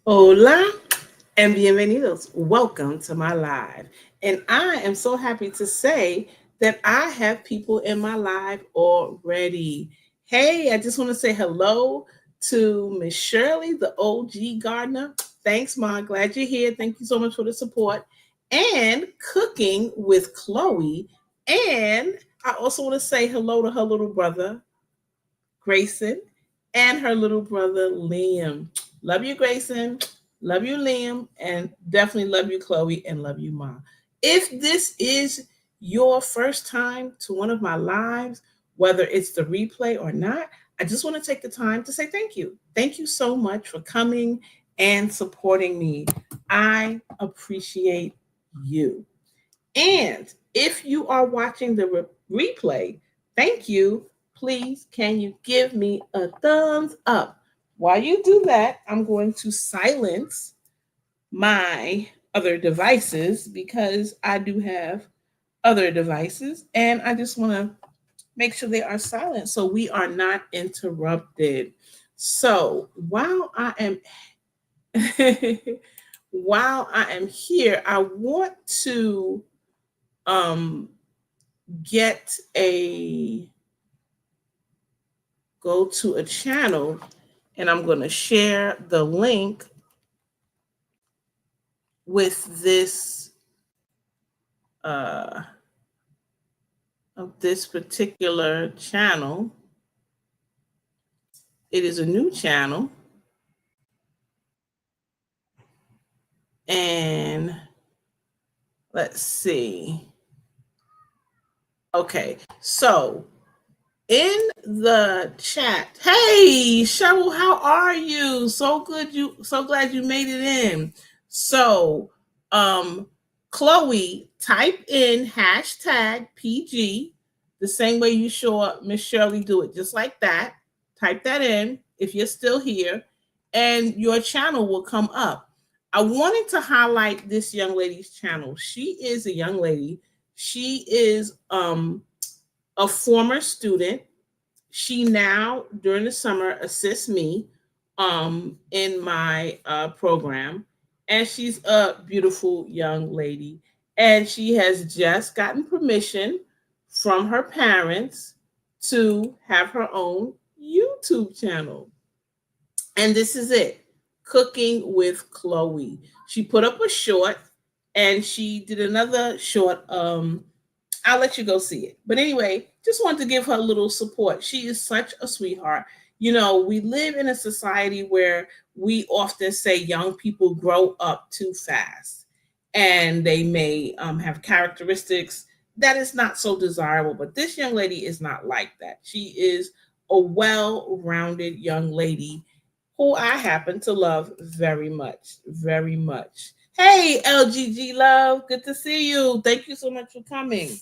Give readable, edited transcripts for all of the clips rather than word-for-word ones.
Hola and bienvenidos. Welcome to my live. And I am so happy to say that I have people in my live already. Hey, I just want to say hello to Miss Shirley, the OG gardener. Thanks, Ma. Glad you're here. Thank you so much for the support. And cooking with Chloe. And I also want to say hello to her little brother, Grayson, and her little brother Liam. Love you, Grayson. Love you, Liam, and definitely love you, Chloe, and love you, Mom. If this is your first time to one of my lives, whether it's the replay or not, I just want to take the time to say thank you. Thank you so much for coming and supporting me. I appreciate you. And if you are watching the replay, thank you. Please, can you give me a thumbs up? While you do that, I'm going to silence my other devices because I do have other devices and I just want to make sure they are silent so we are not interrupted. So while I am here, I want to um get a go to a channel and I'm going to share the link with this uh of this particular channel. It is a new channel and let's see. Okay. So, in the chat. Hey, Cheryl, how are you? So glad you made it in. So, um, Chloe, type in hashtag PG the same way you saw Miss Shirley do it, just like that. Type that in if you're still here, and your channel will come up. I wanted to highlight this young lady's channel. She is a young lady. She is a former student. She now during the summer assists me in my program, and she's a beautiful young lady, and she has just gotten permission from her parents to have her own YouTube channel. And this is it, Cooking with Chloe. She put up a short and she did another short. I'll let you go see it. But anyway, just wanted to give her a little support. She is such a sweetheart. You know, we live in a society where we often say young people grow up too fast and they may have characteristics that is not so desirable. But this young lady is not like that. She is a well rounded young lady who I happen to love very much, very much. Hey, LGG Love, good to see you. Thank you so much for coming.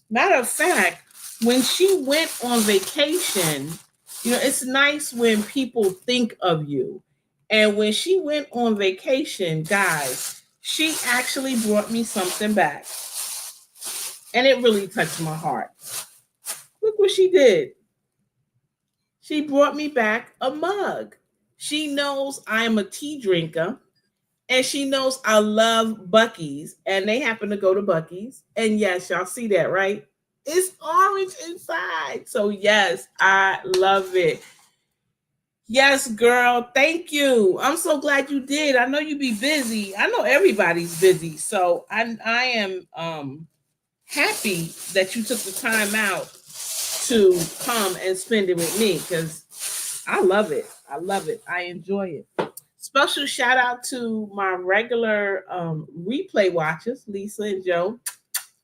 Matter of fact, when she went on vacation, you know, it's nice when people think of you. And when she went on vacation, guys, she actually brought me something back. And it really touched my heart. Look what she did. She brought me back a mug. She knows I am a tea drinker and she knows I love Buc-ee's, and they happen to go to Buc-ee's. And yes, y'all see that, right? It's orange inside. So yes, I love it. Yes, girl. Thank you. I'm so glad you did. I know you be busy. I know everybody's busy. So I am happy that you took the time out to come and spend it with me because I love it. I love it. I enjoy it. Special shout out to my regular replay watchers, Lisa and Joe.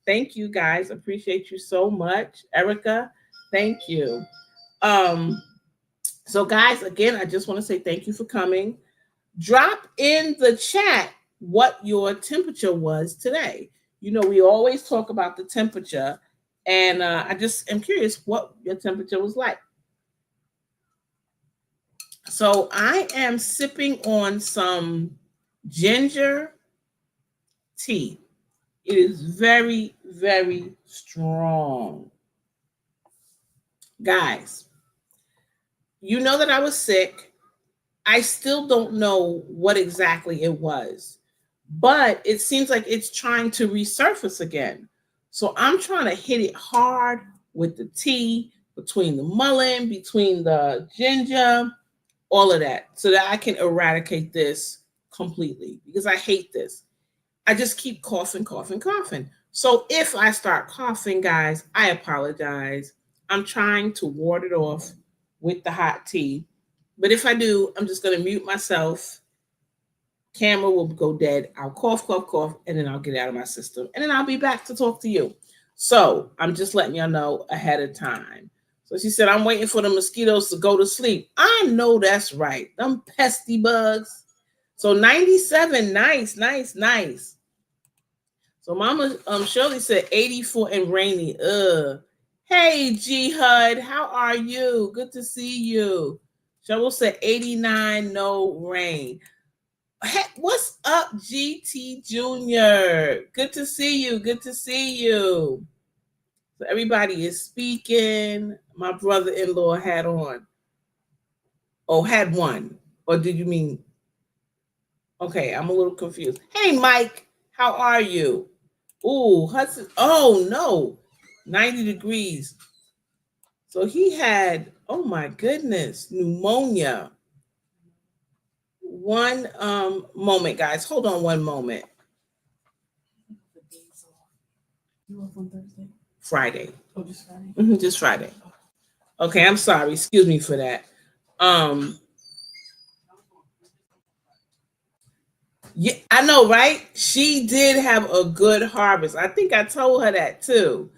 Thank you guys. Appreciate you so much. Erica, thank you. Um, so, guys, again, I just want to say thank you for coming. Drop in the chat what your temperature was today. You know, we always talk about the temperature, and I just am curious what your temperature was like. So I am sipping on some ginger tea. It is very, very strong. Guys, you know that I was sick. I still don't know what exactly it was, but it seems like it's trying to resurface again. So I'm trying to hit it hard with the tea, between the mullein, between the ginger, all of that, so that I can eradicate this completely because I hate this. I just keep coughing, coughing, coughing. So if I start coughing, guys, I apologize. I'm trying to ward it off with the hot tea. But if I do, I'm just going to mute myself. Camera will go dead. I'll cough, cough, cough, and then I'll get it out of my system. And then I'll be back to talk to you. So I'm just letting y'all know ahead of time. So she said, I'm waiting for the mosquitoes to go to sleep. I know that's right. Them pesky bugs. So 97, nice, nice, nice. So Mama Shirley said 84 and rainy. Hey G Hud, how are you? Good to see you. Cheryl said 89, no rain. Hey, what's up, GT Junior? Good to see you. Good to see you. So everybody is speaking. My brother-in-law had on. Oh, had one. Or did you mean? Okay, I'm a little confused. Hey, Mike, how are you? Ooh, Hudson. Oh no, 90 degrees. So he had, oh my goodness, pneumonia. One moment, guys. Hold on one moment. You off on Thursday? Friday. Oh, just Friday? Mm-hmm, just Friday. Okay, I'm sorry. Excuse me for that. Yeah, I know, right? She did have a good harvest. I think I told her that too.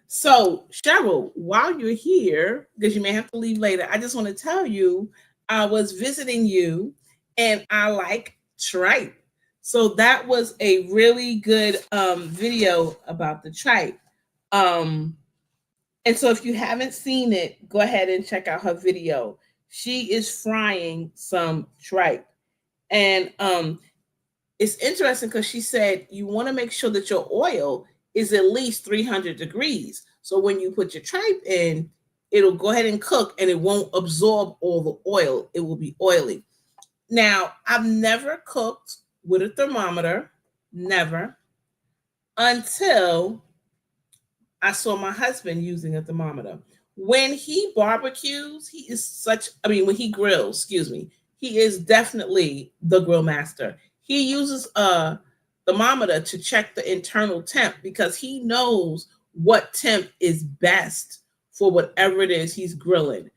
So Cheryl, while you're here, because you may have to leave later, I just want to tell you I was visiting you and I like tripe. So that was a really good video about the tripe. And so if you haven't seen it, go ahead and check out her video. She is frying some tripe. And it's interesting because she said you want to make sure that your oil is at least 300 degrees. So when you put your tripe in, it'll go ahead and cook and it won't absorb all the oil. It will be oily. Now, I've never cooked with a thermometer, never, until I saw my husband using a thermometer. When he barbecues, he is when he grills, excuse me, he is definitely the grill master. He uses a thermometer to check the internal temp because he knows what temp is best for whatever it is he's grilling.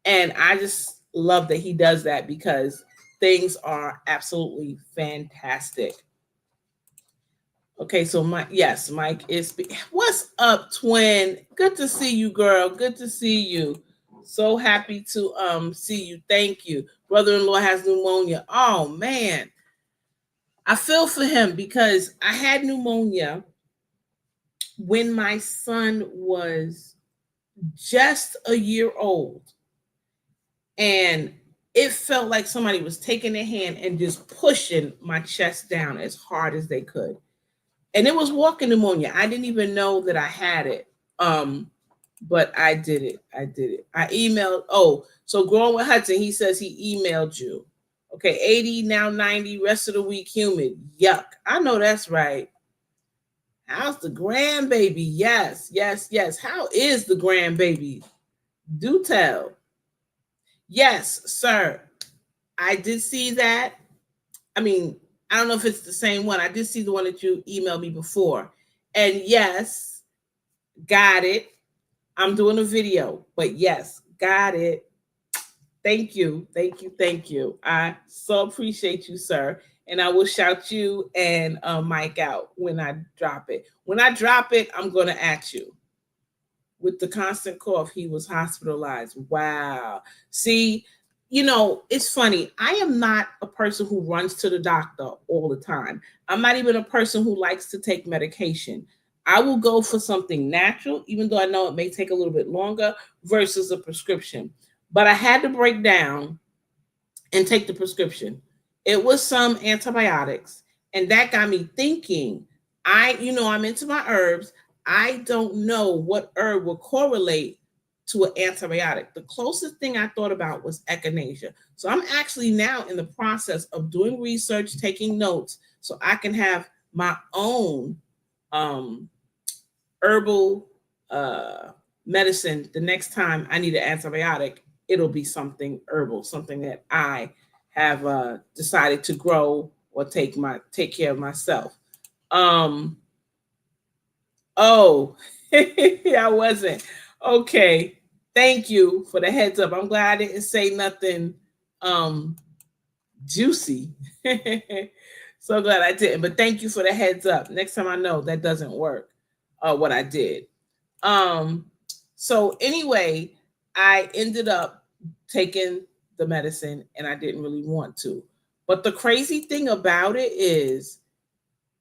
And I just love that he does that because things are absolutely fantastic. Okay, so Mike is. What's up, twin? Good to see you, girl. Good to see you. So happy to see you. Thank you. Brother-in-law has pneumonia. Oh man, I feel for him because I had pneumonia when my son was just a year old, and it felt like somebody was taking their hand and just pushing my chest down as hard as they could. And it was walking pneumonia. I didn't even know that I had it. But I did it. I emailed. Oh, so Growing with Hudson, he says he emailed you. Okay, 80, now 90, rest of the week humid. Yuck. I know that's right. How's the grandbaby? Yes, yes, yes. How is the grandbaby? Do tell. Yes, sir. I did see that. I mean, I don't know if it's the same one. I did see the one that you emailed me before. And yes, got it. I'm doing a video, but yes, got it. Thank you. Thank you. Thank you. I so appreciate you, sir. And I will shout you and Mike out when I drop it. When I drop it, I'm going to at you. With the constant cough, he was hospitalized. Wow. See, it's funny. I am not a person who runs to the doctor all the time. I'm not even a person who likes to take medication. I will go for something natural, even though I know it may take a little bit longer versus a prescription. But I had to break down and take the prescription. It was some antibiotics, and that got me thinking. I'm into my herbs. I don't know what herb will correlate to an antibiotic. The closest thing I thought about was echinacea. So I'm actually now in the process of doing research, taking notes, so I can have my own um, herbal medicine. The next time I need an antibiotic, it'll be something herbal, something that I have decided to grow or take care of myself. Um, oh, I wasn't. Okay. Thank you for the heads up. I'm glad I didn't say nothing um juicy. So glad I didn't. But thank you for the heads up. Next time I know that doesn't work. What I did. Um, so anyway, I ended up taking the medicine and I didn't really want to. But the crazy thing about it is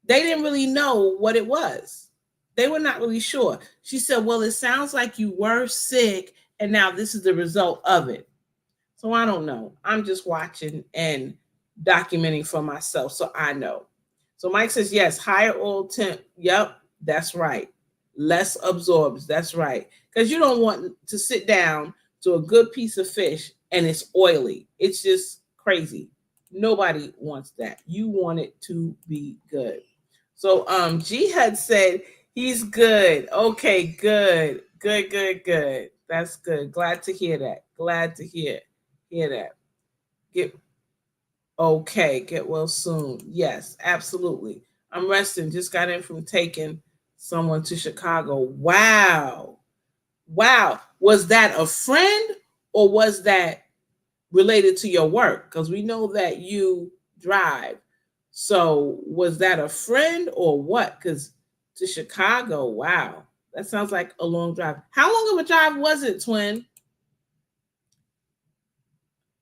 they didn't really know what it was. They were not really sure. She said, well, it sounds like you were sick and now this is the result of it. So I don't know. I'm just watching and documenting for myself so I know. So Mike says, yes, higher oil temp. Yep, that's right. Less absorbs. That's right. Because you don't want to sit down to a good piece of fish and it's oily. It's just crazy. Nobody wants that. You want it to be good. So G had said he's good. Okay, good. Good. That's good. Glad to hear that. Glad to hear that. Get okay, get well soon. Yes, absolutely. I'm resting. Just got in from taking someone to Chicago. Wow. Wow. Was that a friend or was that related to your work? Because we know that you drive. So was that a friend or what? Because to Chicago, wow. That sounds like a long drive. How long of a drive was it, twin?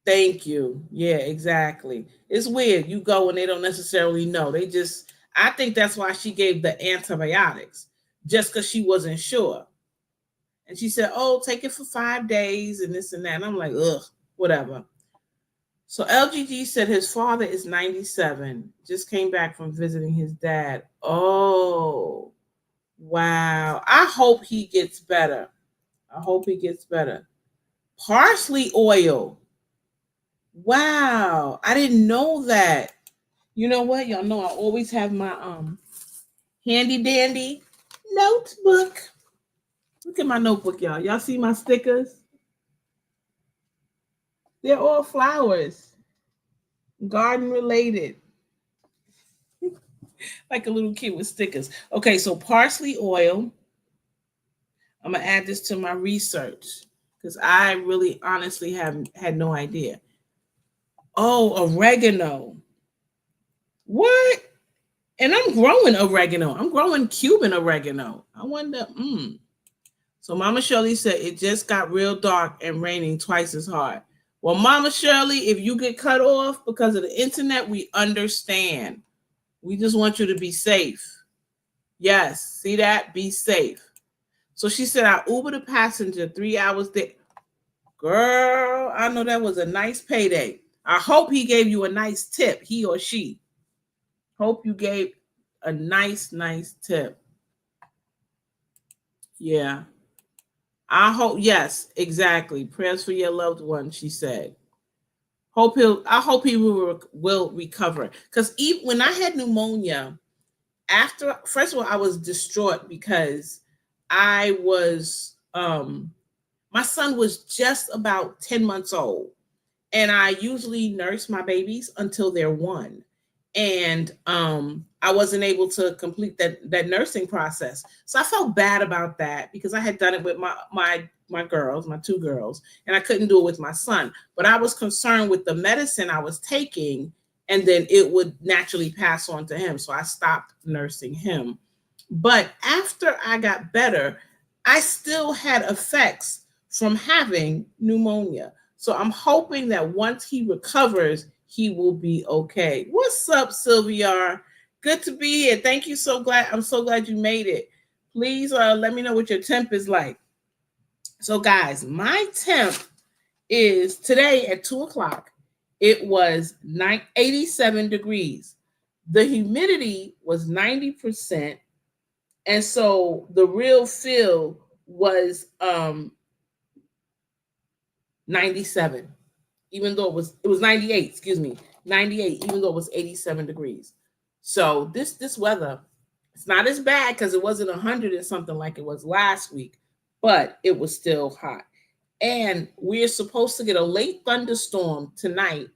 Thank you. Yeah, exactly. It's weird. You go and they don't necessarily know. They just, I think that's why she gave the antibiotics, just because she wasn't sure. And she said, oh, take it for 5 days and this and that. And I'm like, ugh, whatever. So LGG said his father is 97, just came back from visiting his dad. Oh, wow. I hope he gets better. I hope he gets better. Parsley oil. Wow. I didn't know that. You know what? Y'all know I always have my handy dandy notebook. Look at my notebook, y'all. Y'all see my stickers? They're all flowers, garden related. Like a little kid with stickers. Okay, so parsley oil. I'm gonna add this to my research because I really honestly have had no idea. Oh, oregano. What? And I'm growing oregano. I'm growing Cuban oregano. I wonder. So Mama Shirley said it just got real dark and raining twice as hard. Well, Mama Shirley, if you get cut off because of the internet, we understand. We just want you to be safe. Yes, see that? Be safe. So she said, I Ubered a passenger 3 hours there. Girl, I know that was a nice payday. I hope he gave you a nice tip, he or she. Hope you gave a nice tip. Yeah. I hope, yes, exactly. Prayers for your loved one, she said. I hope he will recover. Because even when I had pneumonia, first of all, I was distraught because I was my son was just about 10 months old. And I usually nurse my babies until they're 1. And I wasn't able to complete that nursing process. So I felt bad about that because I had done it with my girls, my 2 girls, and I couldn't do it with my son. But I was concerned with the medicine I was taking, and then it would naturally pass on to him. So I stopped nursing him. But after I got better, I still had effects from having pneumonia. So I'm hoping that once he recovers, he will be okay. What's up, Sylvia? Good to be here. Thank you. I'm so glad you made it. Please let me know what your temp is like. So guys, my temp is today at 2:00. It was 87 degrees. The humidity was 90%. And so the real feel was 97, even though it was 98, excuse me, 98, even though it was 87 degrees. So this weather, it's not as bad because it wasn't 100 and something like it was last week, but it was still hot. And we're supposed to get a late thunderstorm tonight,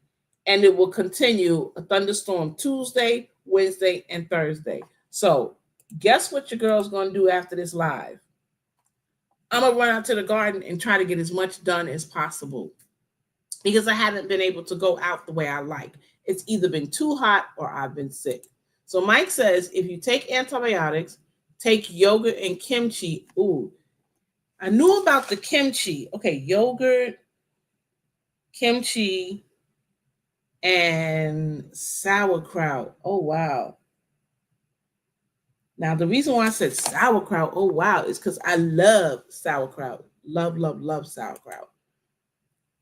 and it will continue a thunderstorm Tuesday, Wednesday, and Thursday. So guess what your girl's going to do after this live? I'm going to run out to the garden and try to get as much done as possible because I haven't been able to go out the way I like. It's either been too hot or I've been sick. So Mike says if you take antibiotics, take yogurt and kimchi. Ooh, I knew about the kimchi. Okay, yogurt, kimchi, and sauerkraut. Oh, wow. Now, the reason why I said sauerkraut, oh, wow, is because I love sauerkraut. Love, love, love sauerkraut.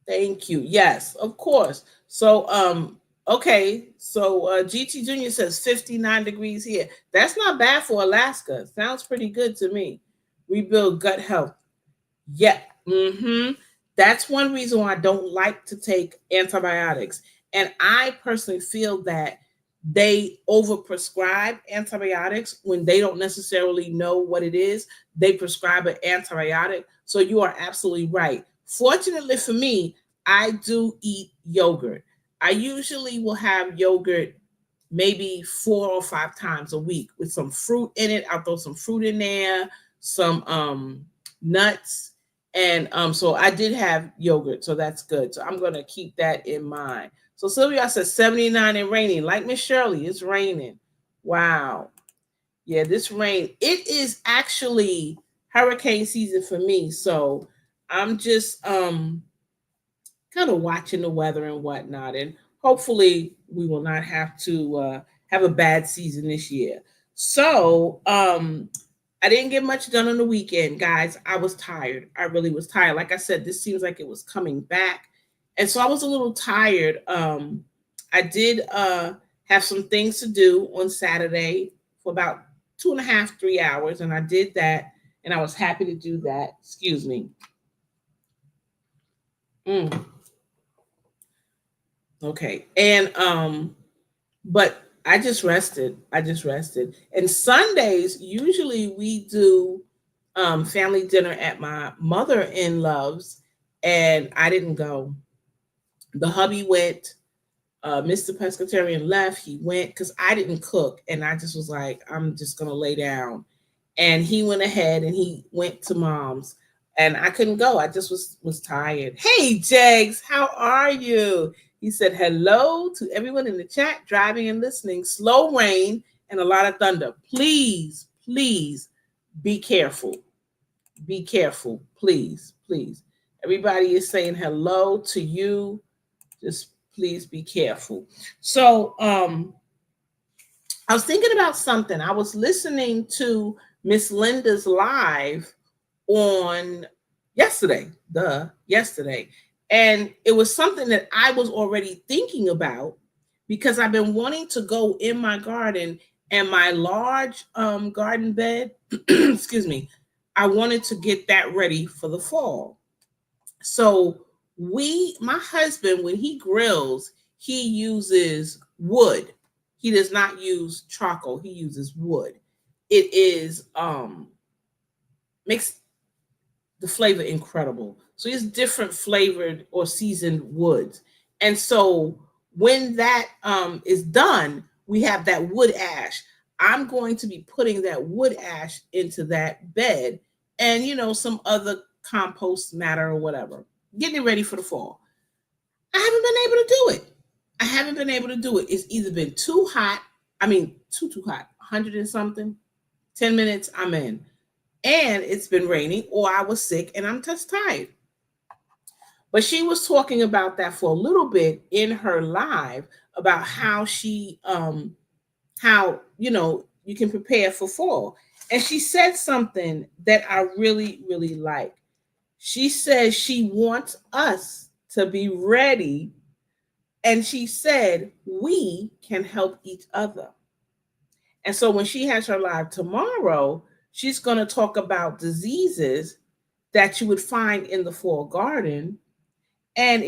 Thank you. Yes, of course. So, okay. So, GT Junior says 59 degrees here. That's not bad for Alaska. Sounds pretty good to me. Rebuild gut health. Yeah. That's one reason why I don't like to take antibiotics. And I personally feel that they overprescribe antibiotics when they don't necessarily know what it is. They prescribe an antibiotic. So you are absolutely right. Fortunately for me, I do eat yogurt. I usually will have yogurt maybe 4 or 5 times a week with some fruit in it. I'll throw some fruit in there, some nuts. And so I did have yogurt, so that's good. So I'm going to keep that in mind. So Sylvia says 79 and raining. Like Miss Shirley, it's raining. Wow. Yeah, this rain. It is actually hurricane season for me. So I'm just kind of watching the weather and whatnot. And hopefully we will not have to have a bad season this year. So I didn't get much done on the weekend, guys. I was tired. I really was tired. Like I said, this seems like it was coming back. And so I was a little tired. I did have some things to do on Saturday for about 2.5, 3 hours. And I did that. And I was happy to do that. Excuse me. Okay. And but I just rested. And Sundays, usually we do family dinner at my mother-in-law's, and I didn't go. The hubby went. Mr. Pescatarian left. He went because I didn't cook, and I just was like, I'm just gonna lay down. And he went ahead and he went to mom's, and I couldn't go. I just was tired. Hey, Jags, how are you? He said hello to everyone in the chat, driving and listening. Slow rain and a lot of thunder. Please, please be careful. Be careful, please, please. Everybody is saying hello to you. Just please be careful. So I was thinking about something. I was listening to Miss Linda's live on yesterday. And it was something that I was already thinking about because I've been wanting to go in my garden and my large garden bed, excuse me, I wanted to get that ready for the fall. So my husband, when he grills, he uses wood. He does not use charcoal. He uses wood. It is makes the flavor incredible. So he has different flavored or seasoned woods. And so when that is done, we have that wood ash. I'm going to be putting that wood ash into that bed and, some other compost matter or whatever, getting it ready for the fall. I haven't been able to do it. It's either been too hot. Too hot, 100 and something, 10 minutes, I'm in. And it's been raining, or I was sick and I'm just tired. But she was talking about that for a little bit in her live about how she, you can prepare for fall. And she said something that I really, really like. She says she wants us to be ready. And she said, we can help each other. And so when she has her live tomorrow, she's going to talk about diseases that you would find in the fall garden and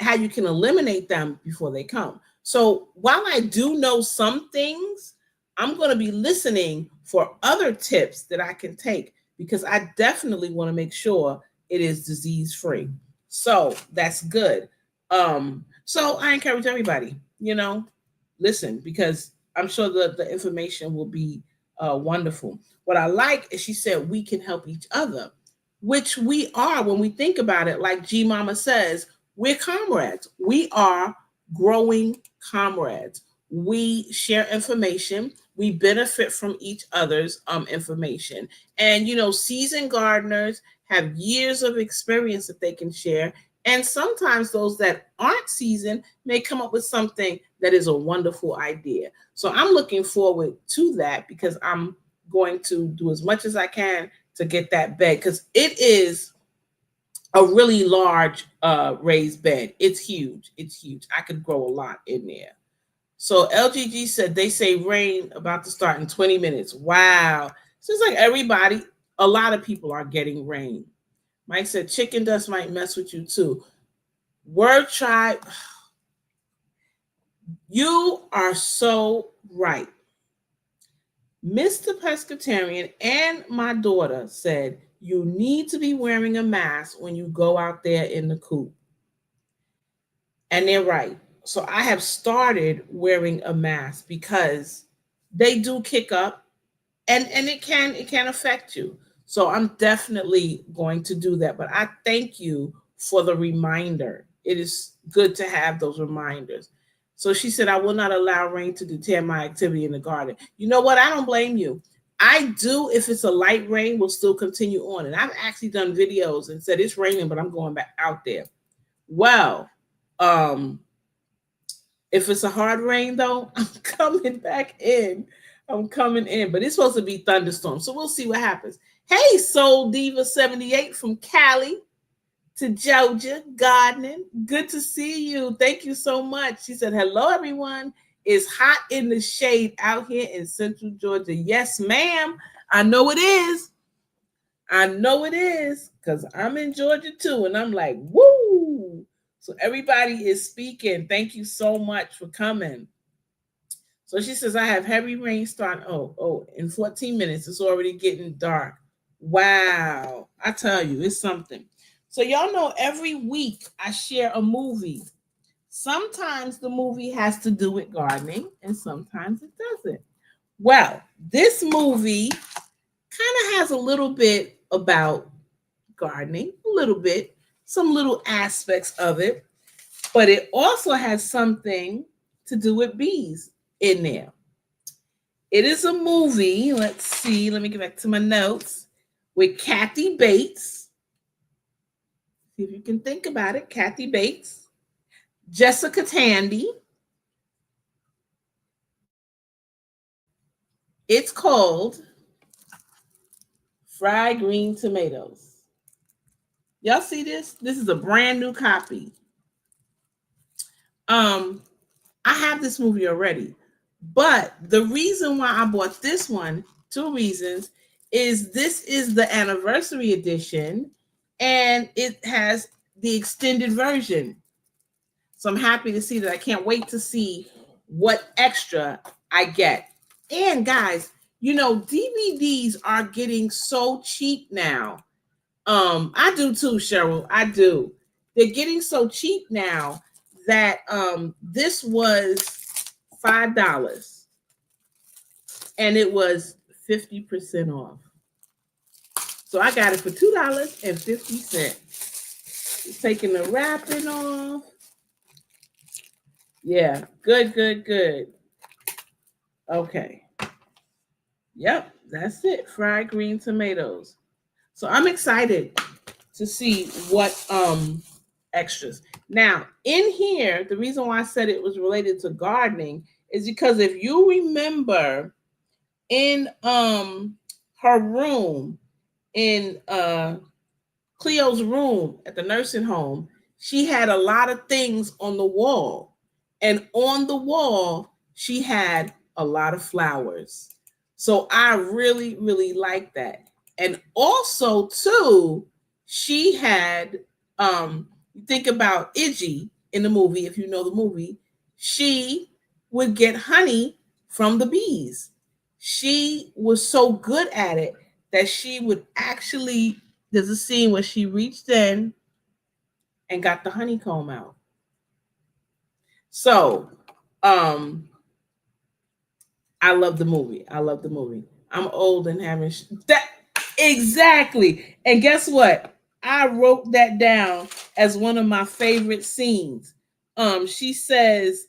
how you can eliminate them before they come. So while I do know some things, I'm going to be listening for other tips that I can take, because I definitely want to make sure it is disease free. So that's good. So I encourage everybody, listen, because I'm sure the information will be wonderful. What I like is she said we can help each other, which we are when we think about it. Like G Mama says, we're comrades. We are growing comrades. We share information. We benefit from each other's information. And, seasoned gardeners have years of experience that they can share. And sometimes those that aren't seasoned may come up with something that is a wonderful idea. So I'm looking forward to that, because I'm going to do as much as I can to get that bed, because it is a really large raised bed. It's huge. It's huge. I could grow a lot in there. So LGG said they say rain about to start in 20 minutes. Wow. Seems like a lot of people are getting rain. Mike said chicken dust might mess with you too. Word tribe, you are so right. Mr. Pescatarian and my daughter said you need to be wearing a mask when you go out there in the coop. And they're right. So I have started wearing a mask because they do kick up, and it can affect you. So I'm definitely going to do that. But I thank you for the reminder. It is good to have those reminders. So she said, I will not allow rain to deter my activity in the garden. You know what? I don't blame you. I do, if it's a light rain, will still continue on. And I've actually done videos and said it's raining, but I'm going back out there. Well, if it's a hard rain though, I'm coming back in. I'm coming in, but it's supposed to be thunderstorms. So we'll see what happens. Hey, Soul Diva 78 from Cali to Georgia, gardening. Good to see you. Thank you so much. She said, hello, everyone. It's hot in the shade out here in Central Georgia. Yes, ma'am. I know it is. I know it is, because I'm in Georgia too. And I'm like, woo. So everybody is speaking. Thank you so much for coming. So she says, I have heavy rain starting. In 14 minutes, it's already getting dark. Wow. I tell you, it's something. So y'all know every week I share a movie. Sometimes the movie has to do with gardening, and sometimes it doesn't. Well, this movie kind of has a little bit about gardening, a little bit, some little aspects of it, but it also has something to do with bees in there. It is a movie. Let's see. Let me get back to my notes. With Kathy Bates. See if you can think about it. Kathy Bates, Jessica Tandy. It's called Fried Green Tomatoes. Y'all see this? This is a brand new copy. I have this movie already, but the reason why I bought this one, two reasons, is this is the anniversary edition, and it has the extended version. So I'm happy to see that. I can't wait to see what extra I get. And guys, DVDs are getting so cheap now. I do too, Cheryl. I do. They're getting so cheap now that this was $5 and it was 50% off. So I got it for $2.50. It's taking the wrapping off. Yeah, good. Okay. Yep, that's it. Fried green tomatoes. So I'm excited to see what extras. Now, in here, the reason why I said it was related to gardening is because if you remember in her room, in Cleo's room at the nursing home, she had a lot of things on the wall. And on the wall, she had a lot of flowers. So I really, really like that. And also, too, she had, You think about Iggy in the movie, if you know the movie, she would get honey from the bees. She was so good at it that she would actually, there's a scene where she reached in and got the honeycomb out. So, um, I love the movie. I love the movie. I'm old and having that exactly. And guess what? I wrote that down as one of my favorite scenes. She says,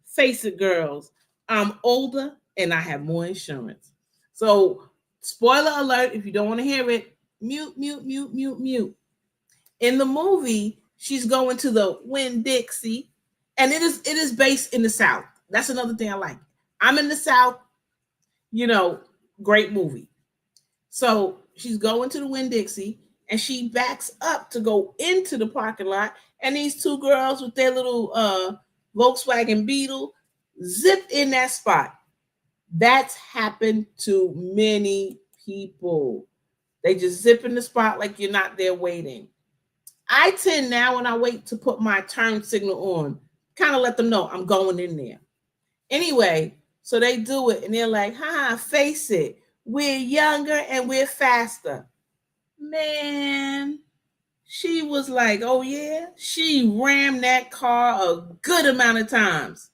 "Face it, girls. I'm older and I have more insurance." So, spoiler alert: if you don't want to hear it, mute, mute, mute, mute, mute. In the movie, she's going to the Winn Dixie, and it is based in the South. That's another thing I like. I'm in the South, you know, great movie. So she's going to the Winn Dixie and she backs up to go into the parking lot. And these two girls with their little Volkswagen Beetle zipped in that spot. That's happened to many people. They just zip in the spot like you're not there waiting. I tend now when I wait to put my turn signal on, kind of let them know I'm going in there. Anyway, so they do it and they're like, face it. We're younger and we're faster. Man, she was like, oh yeah. She rammed that car a good amount of times.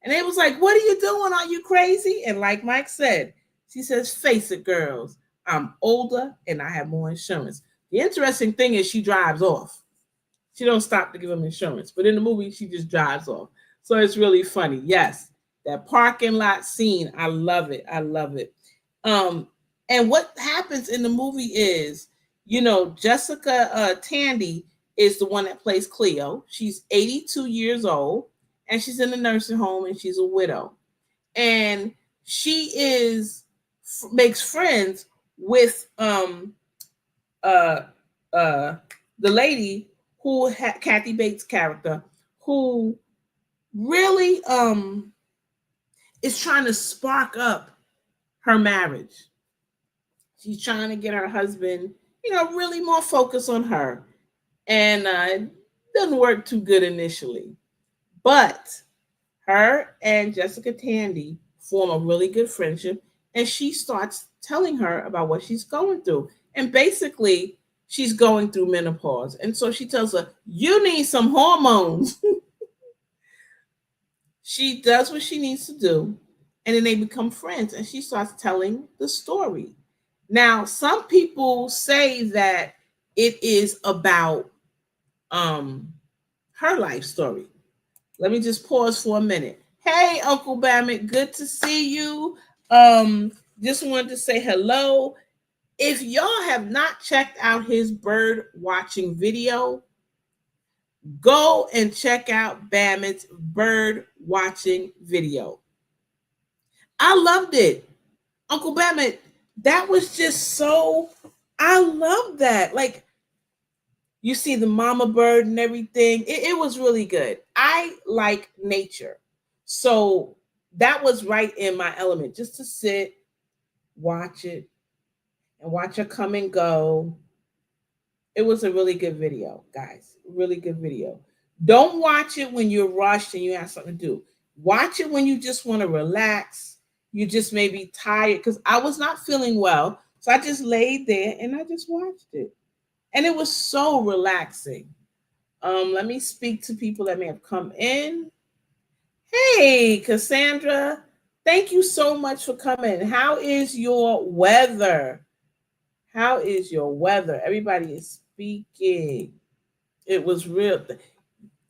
And it was like, what are you doing? Are you crazy? And like Mike said, she says, face it, girls. I'm older and I have more insurance. The interesting thing is she drives off. She don't stop to give them insurance. But in the movie, she just drives off. So it's really funny. Yes, that parking lot scene, I love it. I love it. And what happens in the movie is, Jessica Tandy is the one that plays Cleo. She's 82 years old, and she's in a nursing home, and she's a widow. And she makes friends with uh the lady who Kathy Bates' character, who really is trying to spark up her marriage. She's trying to get her husband, really more focused on her. And it doesn't work too good initially. But her and Jessica Tandy form a really good friendship. And she starts telling her about what she's going through. And basically, she's going through menopause. And so she tells her, you need some hormones. She does what she needs to do. And then they become friends. And she starts telling the story. Now, some people say that it is about her life story. Let me just pause for a minute. Hey, Uncle Bammett, good to see you. Just wanted to say hello. If y'all have not checked out his bird watching video, go and check out Bammett's bird watching video. I loved it. Uncle Bammett, that was just so, I love that. Like, you see the mama bird and everything. It was really good. I like nature. So that was right in my element, just to sit, watch it, and watch her come and go. It was a really good video, guys. Really good video. Don't watch it when you're rushed and you have something to do. Watch it when you just want to relax. You just may be tired, because I was not feeling well. So I just laid there and I just watched it. And it was so relaxing. Let me speak to people that may have come in. Hey, Cassandra, thank you so much for coming. How is your weather? How is your weather? Everybody is speaking. It was real.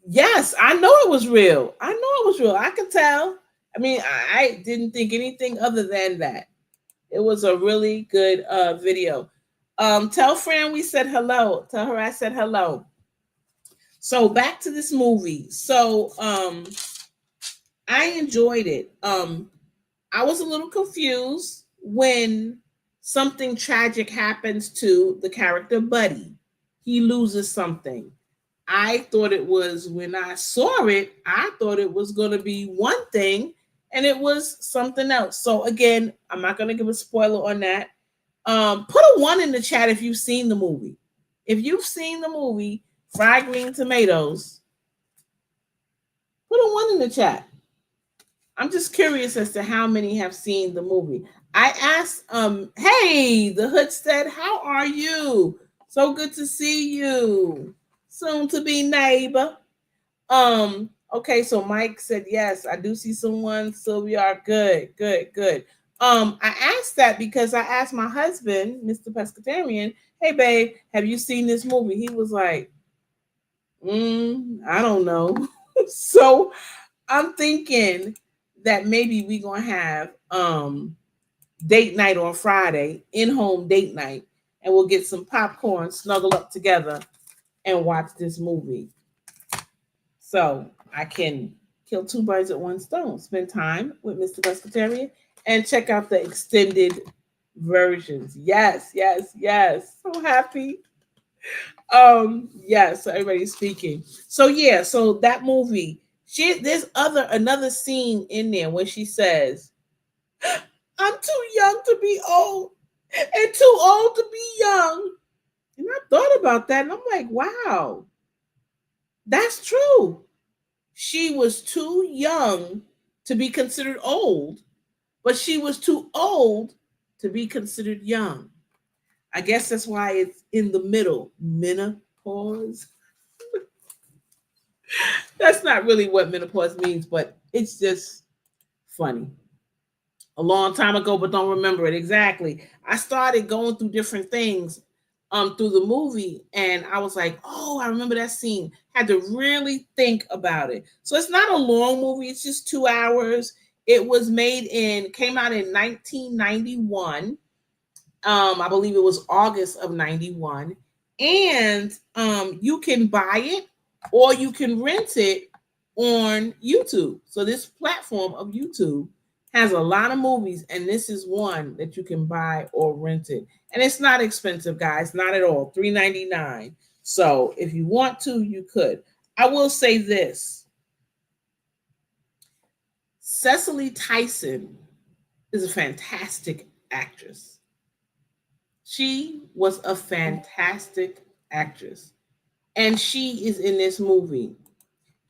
Yes, I know it was real. I know it was real. I could tell. I mean, I didn't think anything other than that. It was a really good video. Tell Fran we said hello. Tell her I said hello. So back to this movie. So I enjoyed it. I was a little confused when something tragic happens to the character Buddy. He loses something. I thought it was, when I saw it, I thought it was going to be one thing, and it was something else. So again, I'm not going to give a spoiler on that. Put a 1 in the chat if you've seen the movie. If you've seen the movie, Fried green tomatoes. Put a one in the chat. I'm just curious as to how many have seen the movie. I asked, hey, the hood said, how are you? So good to see you. Soon to be neighbor. Okay, so Mike said yes, I do see someone. Sylvia, good, good, good. I asked that because I asked my husband, Mr. Pescatarian, hey babe, have you seen this movie? He was like, I don't know. So I'm thinking that maybe we gonna have date night on Friday, in-home date night, and we'll get some popcorn, snuggle up together, and watch this movie. So I can kill two birds with one stone, spend time with Mr. Pescatarian, and check out the extended versions. Yes, yes, yes. So happy. Yes, so everybody's speaking. So yeah, so that movie, there's another scene in there where she says, I'm too young to be old and too old to be young. And I thought about that and I'm like, wow, that's true. She was too young to be considered old, but she was too old to be considered young. I guess that's why it's in the middle, menopause. That's not really what menopause means, but it's just funny. A long time ago, but don't remember it exactly. I started going through different things through the movie, and I was like, oh, I remember that scene. Had to really think about it. So it's not a long movie, it's just 2 hours. It was came out in 1991. I believe it was August of 91. And you can buy it or you can rent it on YouTube. So this platform of YouTube has a lot of movies, and this is one that you can buy or rent it. And it's not expensive, guys, not at all. $3.99. So if you want to, you could. I will say this. Cecily Tyson is a fantastic actress. She was a fantastic actress. And she is in this movie.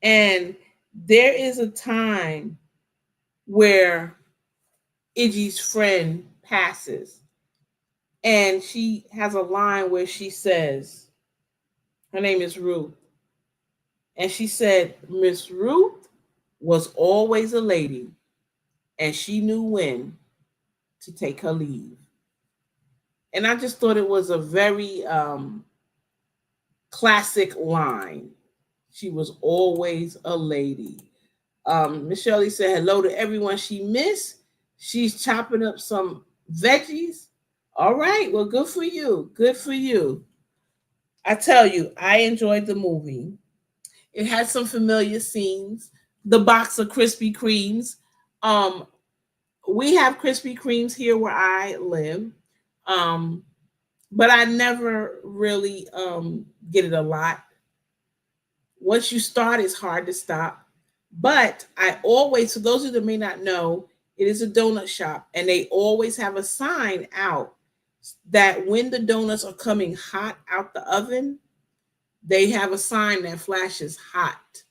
And there is a time where Iggy's friend passes. And she has a line where she says, her name is Ruth. And she said, Miss Ruth was always a lady, and she knew when to take her leave. And I just thought it was a very classic line. She was always a lady. Miss Shirley said hello to everyone she missed. She's chopping up some veggies. All right, well, good for you. Good for you. I tell you, I enjoyed the movie. It had some familiar scenes. The box of Krispy Kremes. Um, we have Krispy Kremes here where I live, um, but I never really get it a lot. Once you start, it's hard to stop. But I always, for those of you that may not know, it is a donut shop, and they always have a sign out that when the donuts are coming hot out the oven, they have a sign that flashes hot.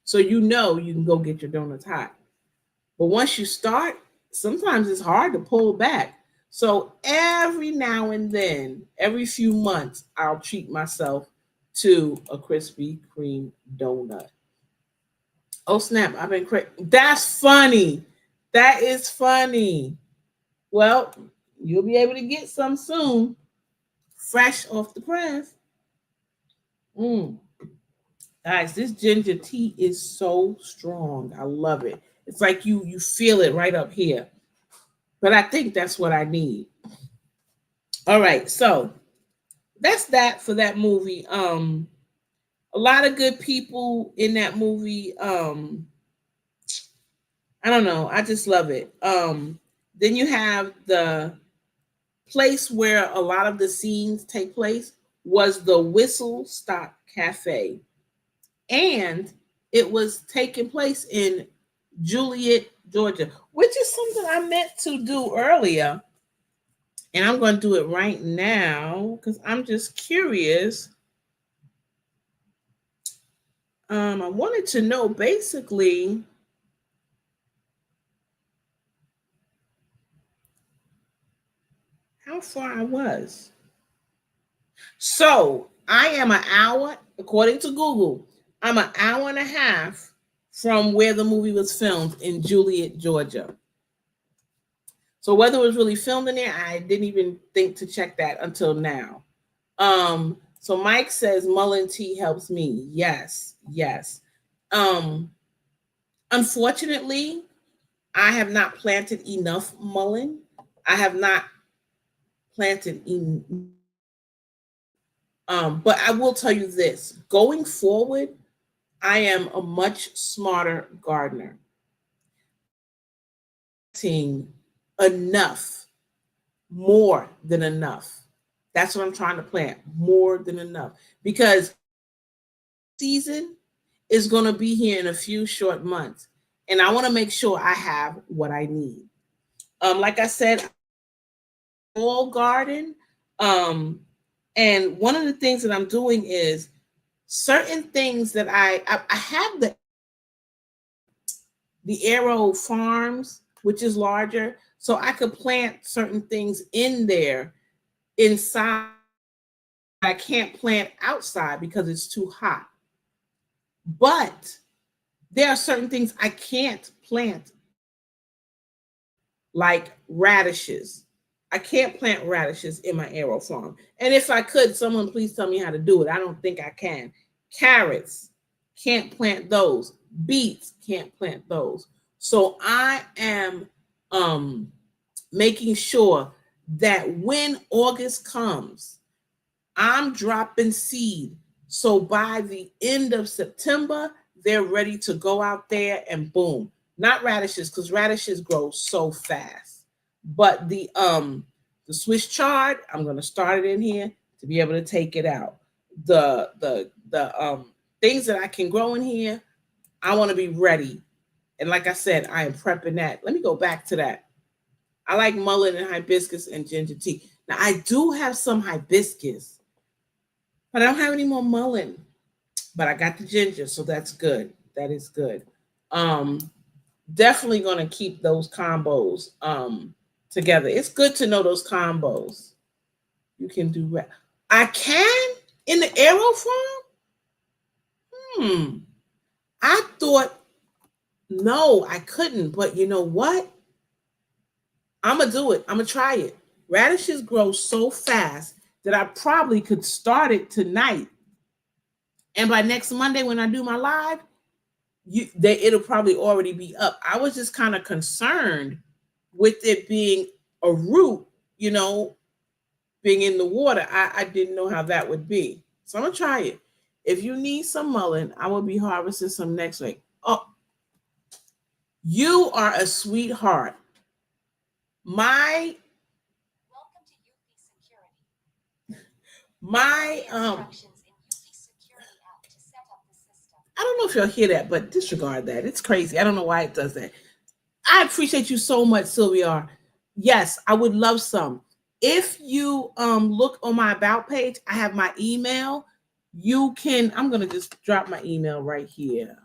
So you know you can go get your donuts hot. But once you start, sometimes it's hard to pull back. So every now and then, every few months, I'll treat myself to a Krispy Kreme donut. Oh snap! I've been crazy. That's funny. That is funny. Well, you'll be able to get some soon, fresh off the press. Mm. Guys, this ginger tea is so strong. I love it. It's like you feel it right up here. But I think that's what I need. All right, so that's that for that movie. A lot of good people in that movie. I don't know. I just love it. Then you have the place where a lot of the scenes take place was the Whistle Stop Cafe. And it was taking place in Juliet, Georgia, which is something I meant to do earlier. And I'm going to do it right now because I'm just curious I wanted to know basically how far I was. So I am an hour, according to Google, I'm an hour and a half from where the movie was filmed in Juliet, Georgia. So whether it was really filmed in there, I didn't even think to check that until now. So Mike says mullein tea helps me. Yes, yes. Um, Unfortunately, I have not planted enough mullein. I have not planted but I will tell you this: going forward, I am a much smarter gardener. Planting enough, more than enough. That's what I'm trying to plant, more than enough, because season is going to be here in a few short months, and I want to make sure I have what I need. Like I said, full garden. Um, and one of the things that I'm doing is certain things that I have the Arrow Farms, which is larger, so I could plant certain things in there inside. I can't plant outside because it's too hot. But there are certain things I can't plant, like radishes. I can't plant radishes in my Arrow Farm. And if I could, someone please tell me how to do it. I don't think I can. Carrots, can't plant those. Beets, can't plant those. So I am making sure that when August comes, I'm dropping seed. So by the end of September, they're ready to go out there and boom. Not radishes, because radishes grow so fast. But the Swiss chard, I'm gonna start it in here to be able to take it out. The things that I can grow in here, I want to be ready. And like I said, I am prepping that. Let me go back to that. I like mullein and hibiscus and ginger tea. Now I do have some hibiscus, but I don't have any more mullein. But I got the ginger, so that's good. That is good. Um, Definitely gonna keep those combos together. It's good to know those combos. You can do that. I can in the Arrow Farm. I thought no, I couldn't. But you know what? I'm gonna do it. I'm gonna try it. Radishes grow so fast that I probably could start it tonight, and by next Monday when I do my live, it'll probably already be up. I was just kind of concerned with it being a root, you know, being in the water. I didn't know how that would be. So I'm gonna try it. If you need some mullein, I will be harvesting some next week. Oh, you are a sweetheart. My my I don't know if you'll hear that, but disregard that. It's crazy. I don't know why it does that. I appreciate you so much, Sylvia. Yes, I would love some. If you look on my about page, I have my email. You can, I'm gonna just drop my email right here.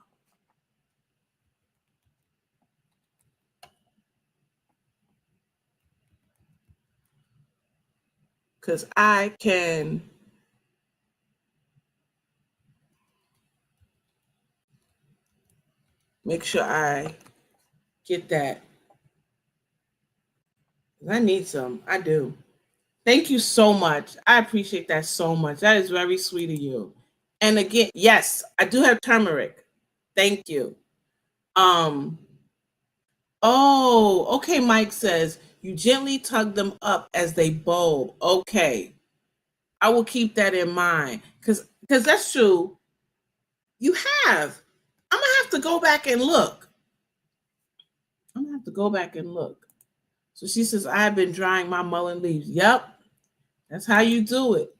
Because I can make sure I get that. I need some. I do. Thank you so much. I appreciate that so much. That is very sweet of you. And again, yes, I do have turmeric. Thank you. Um, oh, okay, Mike says you gently tug them up as they bulb. Okay. I will keep that in mind. Because that's true. You have. I'm gonna have to go back and look. I'm gonna have to go back and look. So she says, I've been drying my mullein leaves. Yep, that's how you do it.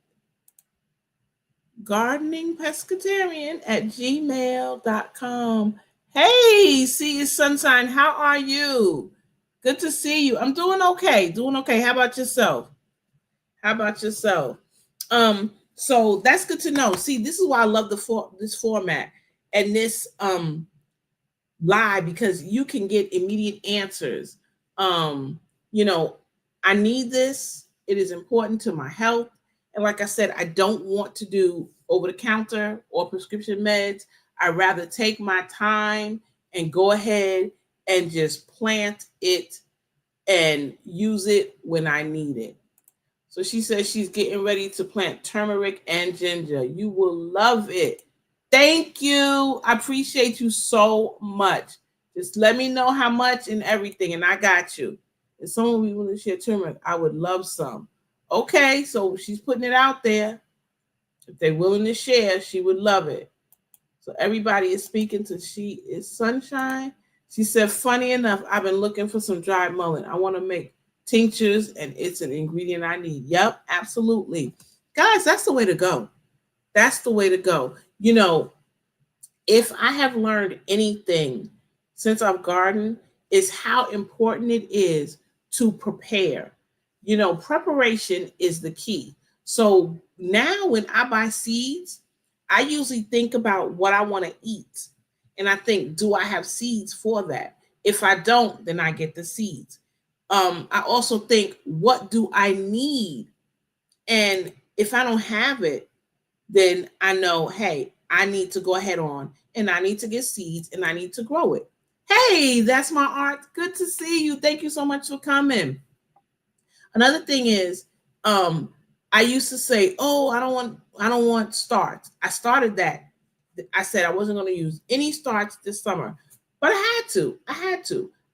Gardening pescatarian at gmail.com. Hey, see you, Sunshine. How are you? Good to see you. I'm doing okay. Doing okay. How about yourself? How about yourself? So that's good to know. See, this is why I love this format. and this live because you can get immediate answers. Um, you know, I need this. It is important to my health. And like I said, I don't want to do over the counter or prescription meds. I'd rather take my time and go ahead and just plant it and use it when I need it. So she says she's getting ready to plant turmeric and ginger. You will love it. Thank you. I appreciate you so much. Just let me know how much and everything, and I got you. If someone will be willing to share turmeric, I would love some. Okay, so she's putting it out there. If they're willing to share, she would love it. So everybody is speaking to She is Sunshine. She said, funny enough, I've been looking for some dried mullein. I want to make tinctures, and it's an ingredient I need. Yep, absolutely. Guys, that's the way to go. That's the way to go. You know, if I have learned anything since I've gardened, is how important it is to prepare. You know, preparation is the key. So now when I buy seeds, I usually think about what I want to eat. And I think, do I have seeds for that? If I don't, then I get the seeds. I also think, what do I need? And if I don't have it, then I know, hey, I need to go ahead on and I need to get seeds and I need to grow it. Hey, that's my art. Good to see you. Thank you so much for coming. Another thing is, I used to say, oh, I don't want starch. I started that. I said I wasn't going to use any starch this summer, but I had to.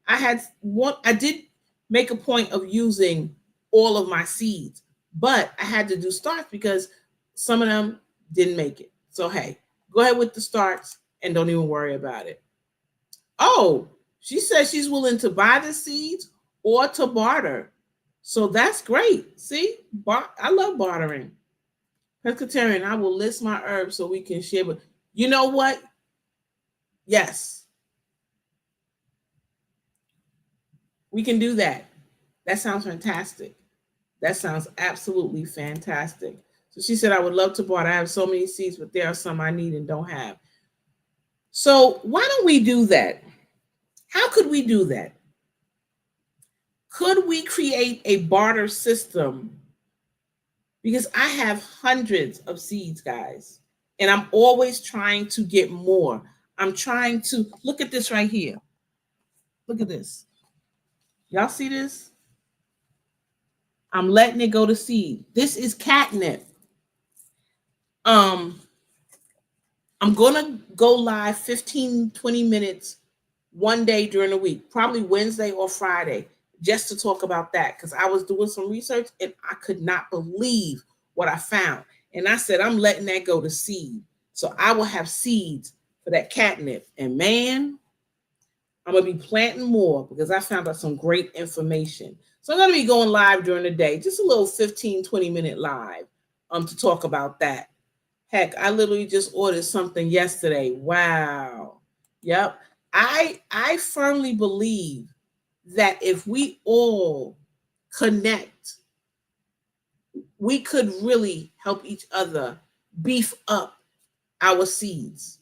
I did make a point of using all of my seeds, but I had to do starch because some of them didn't make it. So hey, go ahead with the starch and don't even worry about it. Oh, she says she's willing to buy the seeds or to barter. So that's great. See, I love bartering. Pescatarian, I will list my herbs so we can share. But you know what? Yes, we can do that. That sounds fantastic. That sounds absolutely fantastic. So she said, I would love to barter. I have so many seeds, but there are some I need and don't have. So why don't we do that? How could we do that? Could we create a barter system? Because I have hundreds of seeds, guys, and I'm always trying to get more. I'm trying to look at this right here. Look at this. Y'all see this? I'm letting it go to seed. This is catnip. I'm gonna go live 15, 20 minutes one day during the week, probably Wednesday or Friday, just to talk about that. Because I was doing some research and I could not believe what I found. And I said, I'm letting that go to seed. So I will have seeds for that catnip. And man, I'm going to be planting more because I found out some great information. So I'm going to be going live during the day, just a little 15, 20-minute live to talk about that. Heck, I literally just ordered something yesterday. Wow. Yep. I firmly believe that if we all connect, we could really help each other beef up our seeds.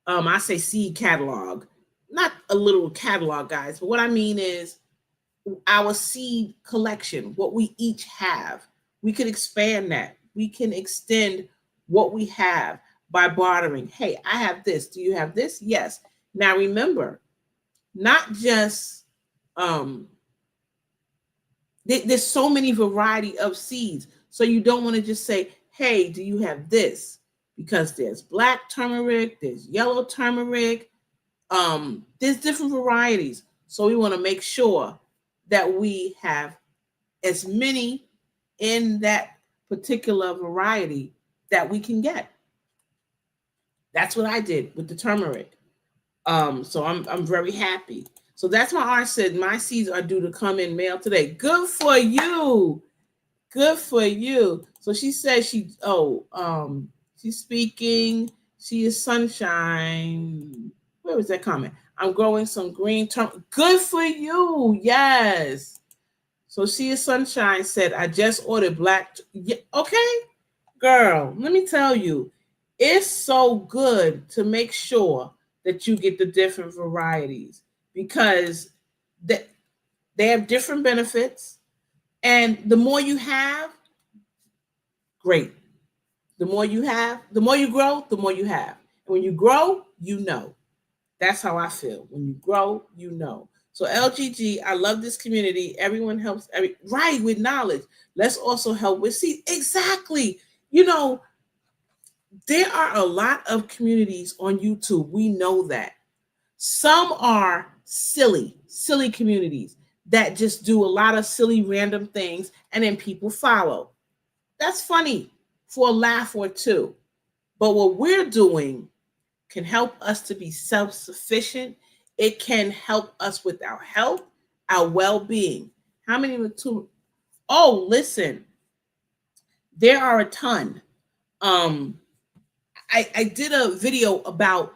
I say seed catalog, not a little catalog, guys, but what I mean is our seed collection, what we each have. We could expand that. We can extend what we have by bartering. Hey, I have this. Do you have this? Yes. Now remember, not just there's so many variety of seeds. So you don't want to just say, hey, do you have this? Because there's black turmeric, there's yellow turmeric, there's different varieties. So we want to make sure that we have as many in that particular variety that we can get. That's what I did with the turmeric. So I'm very happy. So that's why I said my seeds are due to come in mail today. Good for you. Good for you. So she says she's speaking. She is Sunshine. Where was that comment? I'm growing some green Good for you. Yes. So She is Sunshine said, I just ordered black. Yeah, okay, girl, let me tell you, It's so good to make sure that you get the different varieties because they, they have different benefits. And the more you have, great. The more you have, the more you grow, the more you have. And when you grow, you know. That's how I feel. When you grow, you know. So LGG, I love this community. Everyone helps right with knowledge. Let's also help with seed. Exactly. You know, there are a lot of communities on YouTube. We know that. Some are silly communities that just do a lot of silly random things and then people follow. That's funny for a laugh or two. But what we're doing can help us to be self sufficient. It can help us with our health, our well being. How many were two? Oh, listen, there are a ton. Um, I did a video about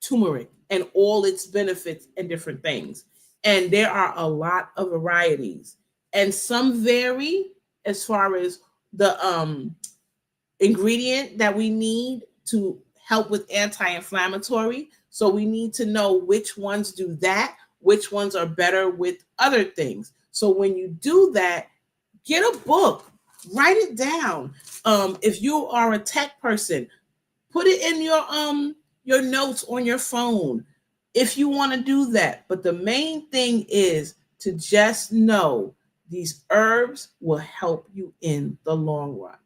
turmeric and all its benefits and different things. And there are a lot of varieties. And some vary as far as the ingredient that we need to help with anti-inflammatory. So we need to know which ones do that, which ones are better with other things. So when you do that, get a book, write it down. If you are a tech person, put it in your notes on your phone if you want to do that. But the main thing is to just know these herbs will help you in the long run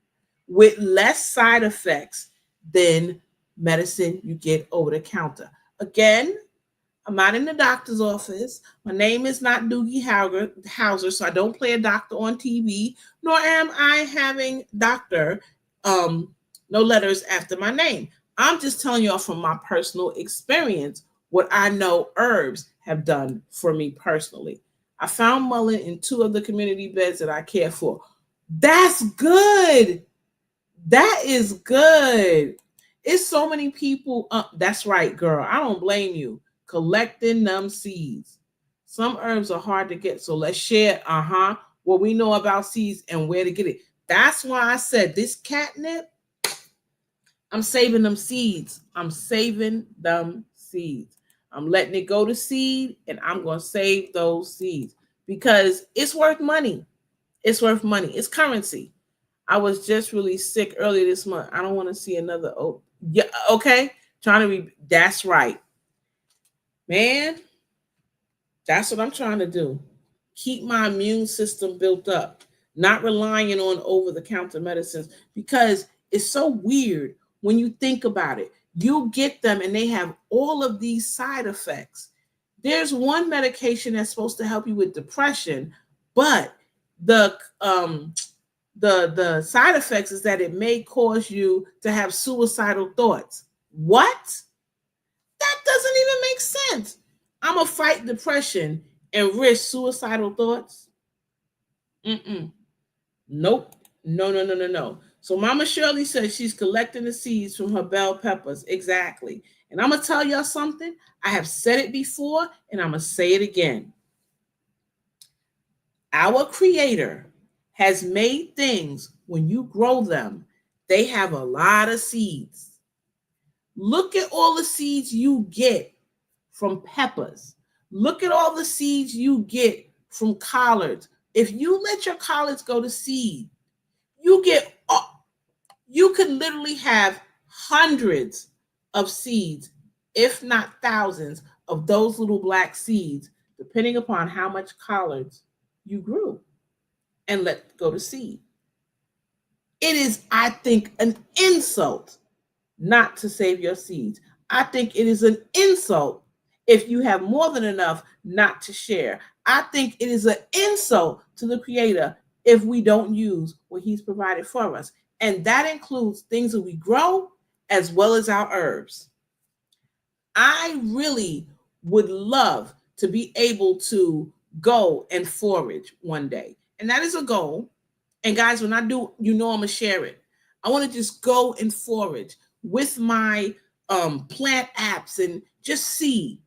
with less side effects than medicine you get over the counter. Again, I'm not in the doctor's office. My name is not Doogie Howser, so I don't play a doctor on TV, nor am I having doctor, no letters after my name. I'm just telling y'all from my personal experience what I know herbs have done for me personally. I found mullein in 2 of the community beds that I care for. That's good. That is good. It's so many people. That's right, girl. I don't blame you. Collecting them seeds. Some herbs are hard to get, so let's share. What we know about seeds and where to get it. That's why I said this catnip. I'm saving them seeds. I'm saving them seeds. I'm letting it go to seed, and I'm going to save those seeds because it's worth money. It's worth money. It's currency. I was just really sick earlier this month. I don't want to see another. Oh, yeah, okay. Trying to be. That's right, man. That's what I'm trying to do. Keep my immune system built up, not relying on over-the-counter medicines because it's so weird when you think about it. You get them and they have all of these side effects. There's one medication that's supposed to help you with depression, but the the side effects is that it may cause you to have suicidal thoughts. What? That doesn't even make sense. I'm gonna fight depression and risk suicidal thoughts. Mm-mm. Nope. No. So Mama Shirley says she's collecting the seeds from her bell peppers. Exactly. And I'm gonna tell y'all something. I have said it before and I'm gonna say it again. Our creator has made things when you grow them, they have a lot of seeds. Look at all the seeds you get from peppers. Look at all the seeds you get from collards. If you let your collards go to seed, you could literally have hundreds of seeds, if not thousands, of those little black seeds, depending upon how much collards you grew and let go to seed. It is, I think, an insult not to save your seeds. I think it is an insult if you have more than enough not to share. I think it is an insult to the creator if we don't use what he's provided for us. And that includes things that we grow as well as our herbs. I really would love to be able to go and forage one day. And that is a goal. And guys, when I do, I'm gonna share it. I want to just go and forage with my plant apps and just see,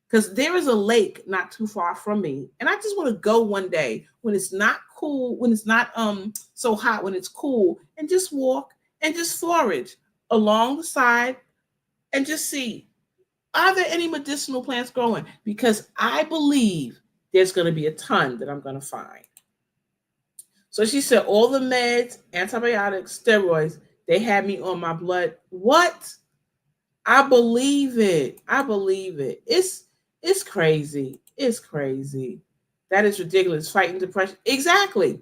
because there is a lake not too far from me, and I just want to go one day when it's not cool, when it's not so hot, when it's cool, and just walk and just forage. along the side and just see, are there any medicinal plants growing? Because I believe there's going to be a ton that I'm going to find. So she said, all the meds, antibiotics, steroids, they had me on my blood. What? I believe it. I believe it. It's crazy. It's crazy. That is ridiculous. Fighting depression. Exactly.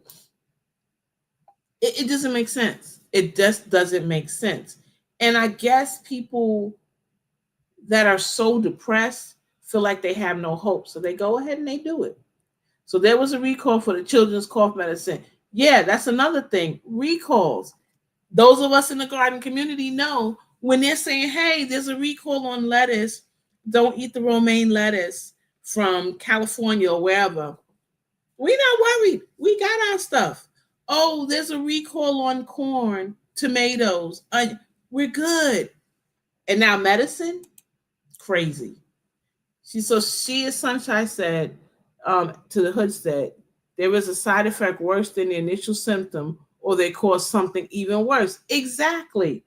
It doesn't make sense. It just doesn't make sense. And I guess people that are so depressed feel like they have no hope. So they go ahead and they do it. So there was a recall for the children's cough medicine. Yeah, that's another thing. Recalls. Those of us in the garden community know when they're saying, hey, there's a recall on lettuce, don't eat the romaine lettuce from California or wherever. We're not worried. We got our stuff. Oh, there's a recall on corn, tomatoes. We're good. And now medicine, crazy. She as Sunshine said to the hood said, there is a side effect worse than the initial symptom, or they cause something even worse. Exactly.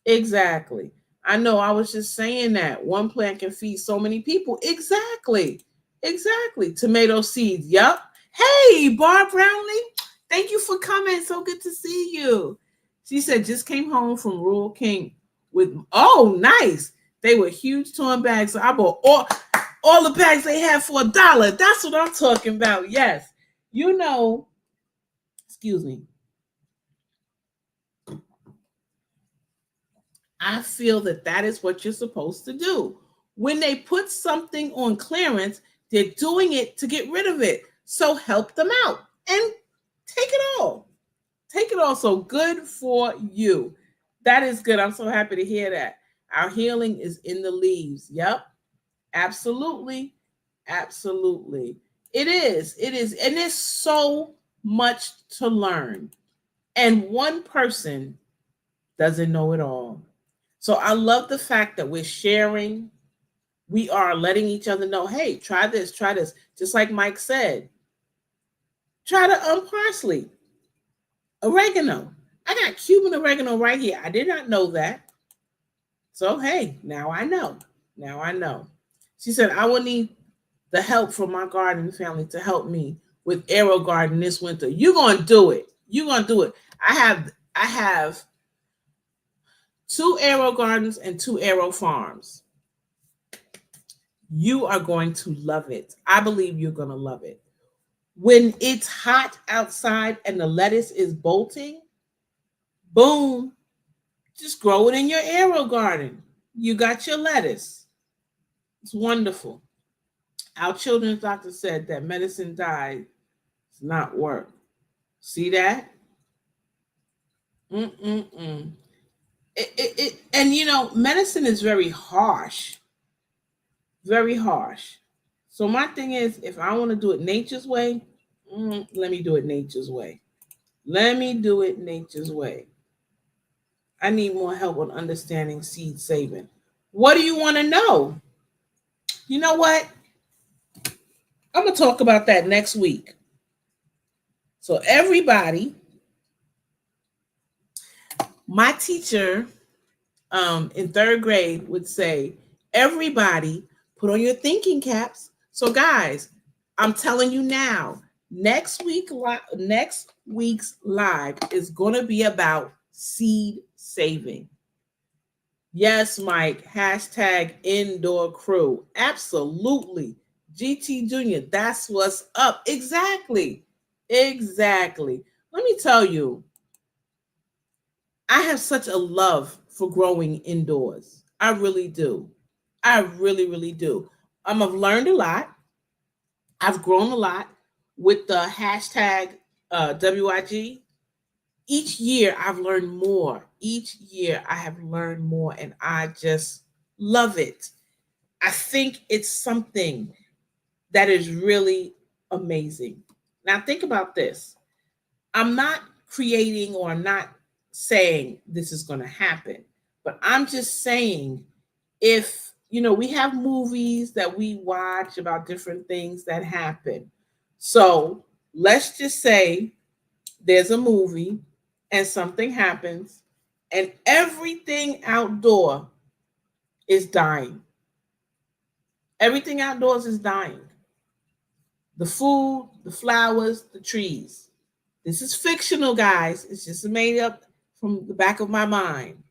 Exactly. I know I was just saying that. One plant can feed so many people. Exactly. Exactly. Tomato seeds. Yep. Hey, Barb Brownlee. Thank you for coming. So good to see you. She said, just came home from Rural King with, oh, nice. They were huge torn bags. So I bought all the bags they had for $1. That's what I'm talking about. Yes. You know, excuse me. I feel that is what you're supposed to do. When they put something on clearance, they're doing it to get rid of it. So help them out and take it all. Take it all. So good for you. That is good. I'm so happy to hear that. Our healing is in the leaves. Yep. Absolutely. Absolutely. It is. It is. And there's so much to learn. And one person doesn't know it all. So I love the fact that we're sharing. We are letting each other know, hey, try this, try this. Just like Mike said, try the parsley, oregano. I got Cuban oregano right here. I did not know that. So, hey, now I know. Now I know. She said, I will need the help from my garden family to help me with Aero Garden this winter. You're going to do it. You're going to do it. I have 2 Aero Gardens and 2 Aero Farms. You are going to love it. I believe you're going to love it. When it's hot outside and the lettuce is bolting, boom, just grow it in your Aero Garden. You got your lettuce. It's wonderful. Our children's doctor said that medicine died does not work. See that? Mm-mm-mm. And you know, medicine is very harsh. Very harsh. So my thing is, if I want to do it nature's way, let me do it nature's way. Let me do it nature's way. I need more help on understanding seed saving. What do you want to know? You know what? I'm going to talk about that next week. So everybody, my teacher in 3rd grade would say, everybody put on your thinking caps. So guys, I'm telling you now, next week's live is going to be about seed saving. Yes, Mike, hashtag indoor crew. Absolutely. GT Junior, that's what's up. Exactly. Exactly. Let me tell you, I have such a love for growing indoors. I really do. I really, really do. I've learned a lot. I've grown a lot with the hashtag WIG. Each year I've learned more. Each year I have learned more, and I just love it. I think it's something that is really amazing. Now think about this. I'm not creating or I'm not saying this is going to happen, but I'm just saying, if we have movies that we watch about different things that happen. So let's just say there's a movie and something happens and everything outdoor is dying. Everything outdoors is dying. The food, the flowers, the trees. This is fictional, guys. It's just made up from the back of my mind.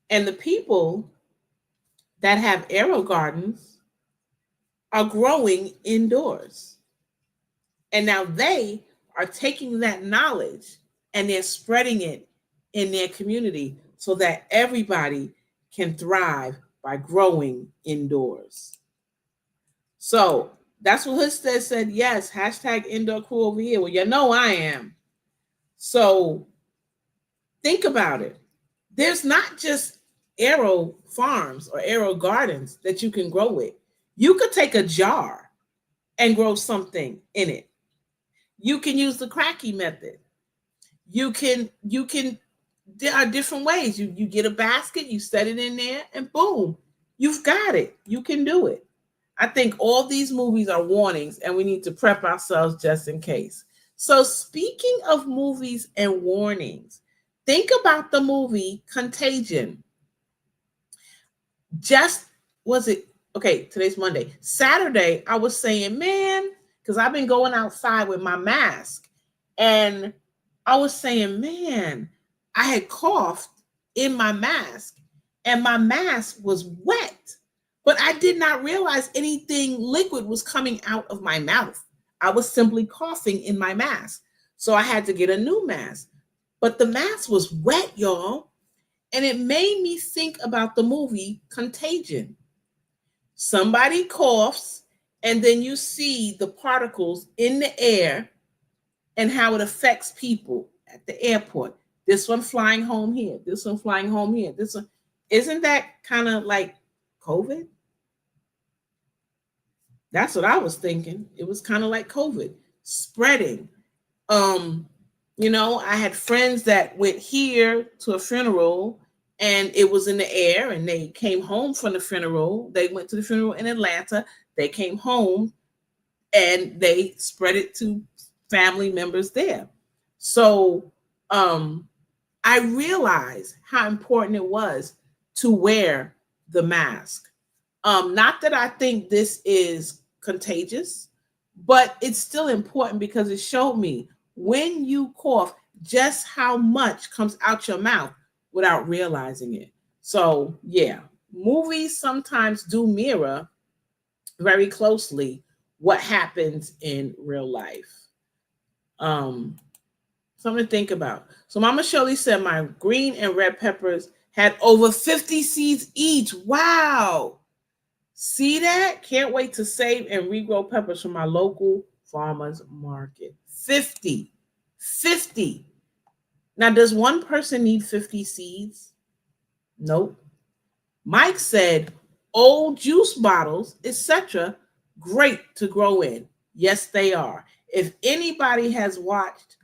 And the people that have aero gardens are growing indoors. And now they are taking that knowledge and they're spreading it in their community so that everybody can thrive by growing indoors. So that's what Hood said. Yes, hashtag indoor crew over here. Well, you know I am. So think about it. There's not just aero farms or aero gardens that you can grow with. You could take a jar and grow something in it. You can use the cracky method. You can there are different ways. You get a basket, you set it in there, and boom, you've got it. You can do it. I think all these movies are warnings, and we need to prep ourselves just in case. So speaking of movies and warnings, think about the movie Contagion. Just was it okay? Today's Monday. Saturday, I was saying, man, because I've been going outside with my mask, and I was saying, man, I had coughed in my mask, and my mask was wet, but I did not realize anything liquid was coming out of my mouth. I was simply coughing in my mask, so I had to get a new mask. But the mask was wet, y'all. And it made me think about the movie Contagion. Somebody coughs, and then you see the particles in the air and how it affects people at the airport. This one flying home here, this one flying home here, this one. Isn't that kind of like COVID? That's what I was thinking. It was kind of like COVID spreading. I had friends that went here to a funeral and it was in the air and they came home from the funeral. They went to the funeral in Atlanta. They came home and they spread it to family members there. So I realized how important it was to wear the mask. Not that I think this is contagious, but it's still important because it showed me when you cough just how much comes out your mouth without realizing it. So yeah, movies sometimes do mirror very closely what happens in real life. Something to think about. So Mama Shirley said my green and red peppers had over 50 seeds each. Wow. See that? Can't wait to save and regrow peppers from my local farmers market. 50. Now, does one person need 50 seeds? Nope. Mike said old juice bottles, etc., great to grow in. Yes, they are. If anybody has watched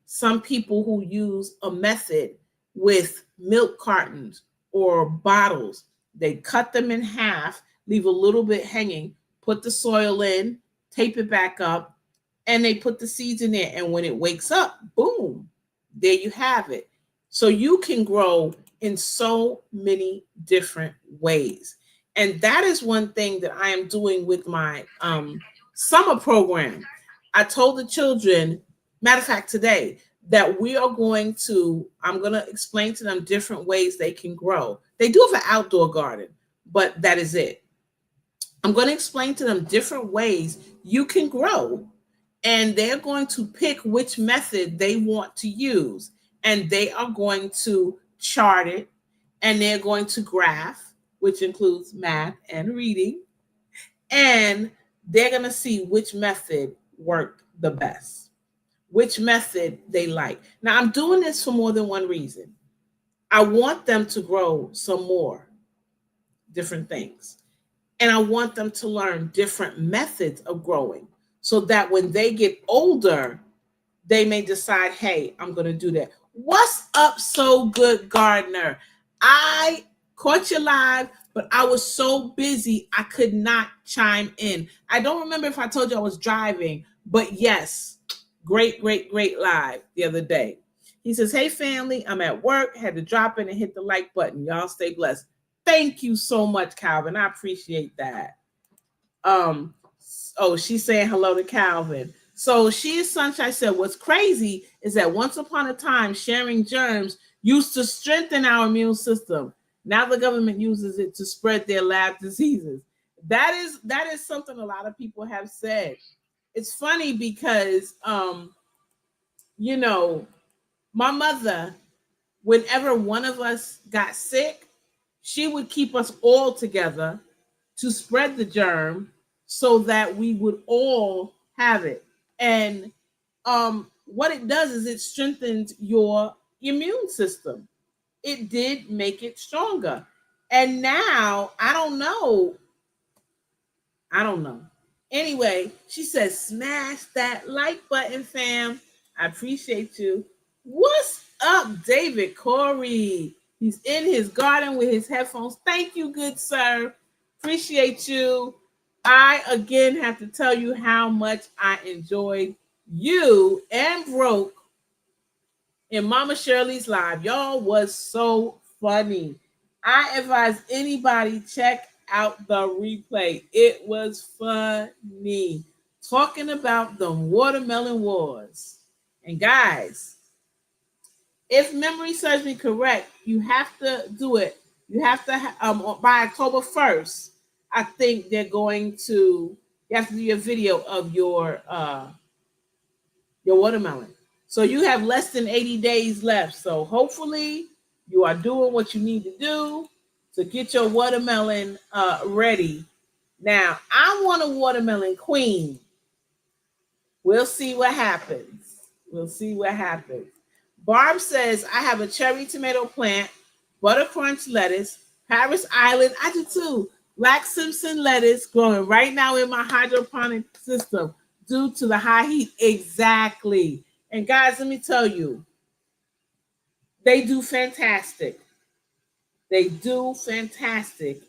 some people who use a method with milk cartons or bottles, they cut them in half, leave a little bit hanging, put the soil in, tape it back up, and they put the seeds in there. And when it wakes up, boom, there you have it. So you can grow in so many different ways. And that is one thing that I am doing with my summer program. I told the children, matter of fact, today, that I'm going to explain to them different ways they can grow. They do have an outdoor garden, but that is it. I'm going to explain to them different ways you can grow, and they're going to pick which method they want to use, and they are going to chart it, and they're going to graph, which includes math and reading, and they're going to see which method worked the best, which method they like. Now, I'm doing this for more than one reason. I want them to grow some more different things. And I want them to learn different methods of growing so that when they get older, they may decide, hey, I'm going to do that. What's up, So Good Gardener? I caught you live, but I was so busy, I could not chime in. I don't remember if I told you I was driving, but yes, great live the other day. He says, hey family, I'm at work, had to drop in and hit the like button. Y'all stay blessed. Thank you so much, Calvin. I appreciate that. Oh, she's saying hello to Calvin. So she is Sunshine said, what's crazy is that once upon a time, sharing germs used to strengthen our immune system. Now the government uses it to spread their lab diseases. That is something a lot of people have said. It's funny because you know, my mother, whenever one of us got sick, she would keep us all together to spread the germ so that we would all have it. And what it does is it strengthens your immune system. It did make it stronger. And now I don't know. I don't know. Anyway, she says, smash that like button, fam. I appreciate you. What's up, David Corey? He's in his garden with his headphones. Thank you, good sir. Appreciate you. I again have to tell you how much I enjoyed you and Broke in Mama Shirley's live. Y'all was so funny. I advise anybody check out the replay. It was funny. Talking about the watermelon wars. And guys, if memory serves me correct, you have to do it. You have to by October 1st. I think they're going to. You have to do a video of your watermelon. So you have less than 80 days left. So hopefully you are doing what you need to do to get your watermelon ready. Now, I want a watermelon queen. We'll see what happens. We'll see what happens. Barb says, I have a cherry tomato plant, butter crunch lettuce, Paris Island, I do too, Black Simpson lettuce growing right now in my hydroponic system due to the high heat. Exactly. And guys, let me tell you, they do fantastic. They do fantastic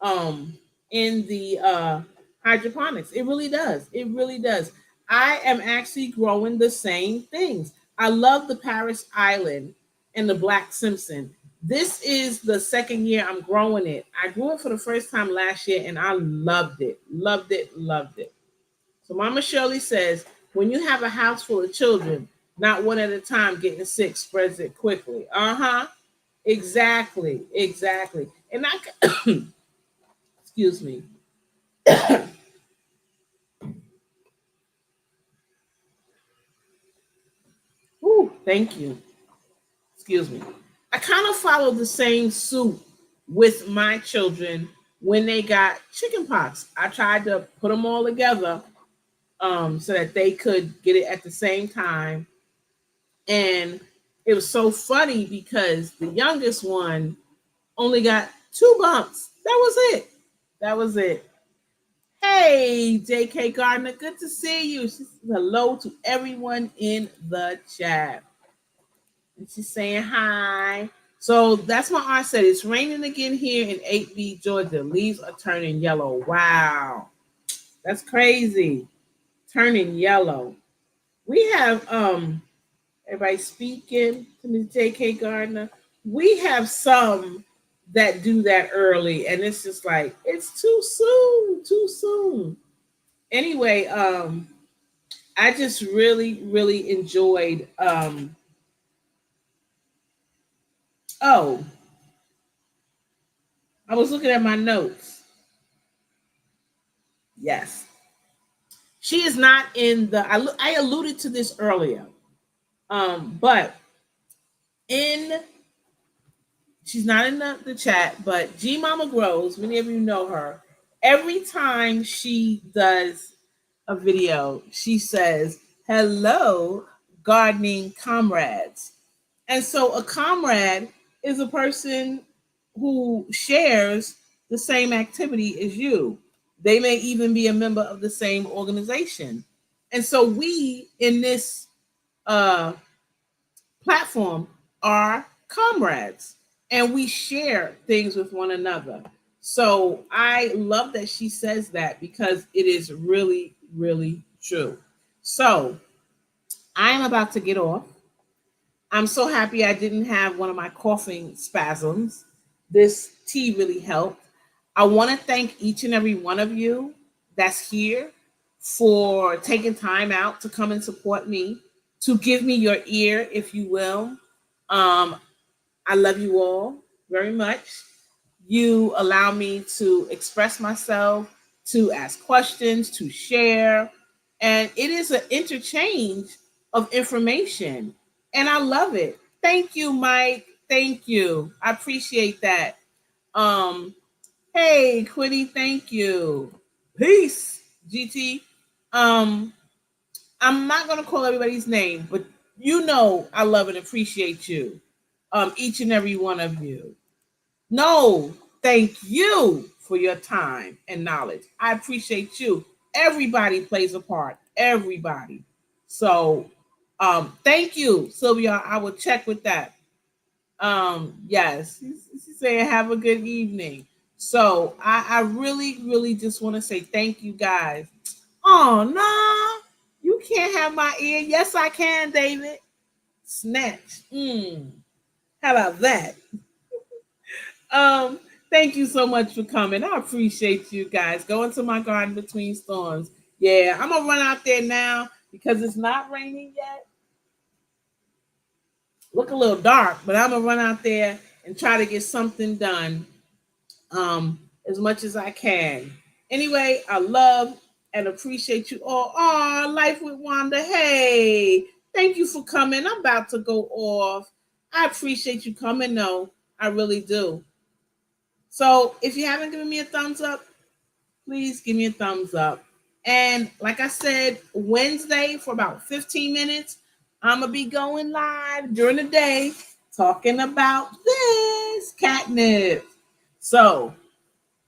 in the hydroponics. It really does. It really does. I am actually growing the same things. I love the Paris Island and the Black Simpson. This is the second year I'm growing it. I grew it for the first time last year and I loved it. Loved it. Loved it. So Mama Shirley says, when you have a house full of children, not one at a time getting sick spreads it quickly. Uh-huh. Exactly. Exactly. And I excuse me. Ooh, thank you. Excuse me. I kind of followed the same suit with my children when they got chicken pox. I tried to put them all together so that they could get it at the same time. And it was so funny because the youngest one only got 2 bumps. That was it. That was it. Hey, JK Gardner, good to see you. She says hello to everyone in the chat. And she's saying hi. So that's what I said. It's raining again here in 8B, Georgia. Leaves are turning yellow. Wow. That's crazy. Turning yellow. We have everybody speaking to Ms. J.K. Gardner. We have some that do that early, and it's just like, it's too soon, too soon. Anyway, I just really, really enjoyed oh, I was looking at my notes. Yes. She is not in the I alluded to this earlier. But in she's not in the chat, but G Mama Grows, many of you know her. Every time she does a video, she says, hello, gardening comrades. And so a comrade is a person who shares the same activity as you. They may even be a member of the same organization. And so we in this platform are comrades and we share things with one another. So I love that she says that because it is really, really true. So I'm about to get off. I'm so happy I didn't have one of my coughing spasms. This tea really helped. I want to thank each and every one of you that's here for taking time out to come and support me, to give me your ear, if you will. Um, I love you all very much. You allow me to express myself, to ask questions, to share. And it is an interchange of information. And I love it. Thank you, Mike. Thank you. I appreciate that. Um, hey, Quitty, thank you. Peace, GT. Um, I'm not gonna call everybody's name, but you know I love and appreciate you. Each and every one of you. No, thank you for your time and knowledge. I appreciate you. Everybody plays a part. Everybody. So, thank you, Sylvia. I will check with that. Yes, she's saying have a good evening. So, I really, really just want to say thank you, guys. Oh no, you can't have my ear. Yes, I can, David. Snatch. How about that? Um, Thank you so much for coming. I appreciate you guys. Go into my garden between storms. Yeah, I'm gonna run out there now because it's not raining yet. Look a little dark, but I'm gonna run out there and try to get something done as much as I can. Anyway, I love and appreciate you all. Oh, Life with Wanda. Hey, thank you for coming. I'm about to go off. I appreciate you coming. No, I really do. So if you haven't given me a thumbs up, please give me a thumbs up. And like I said, Wednesday for about 15 minutes, I'm going to be going live during the day talking about this catnip. So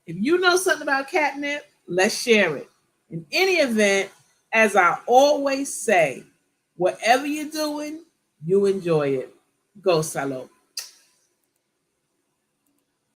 if you know something about catnip, let's share it. In any event, as I always say, whatever you're doing, you enjoy it. Go, Salo.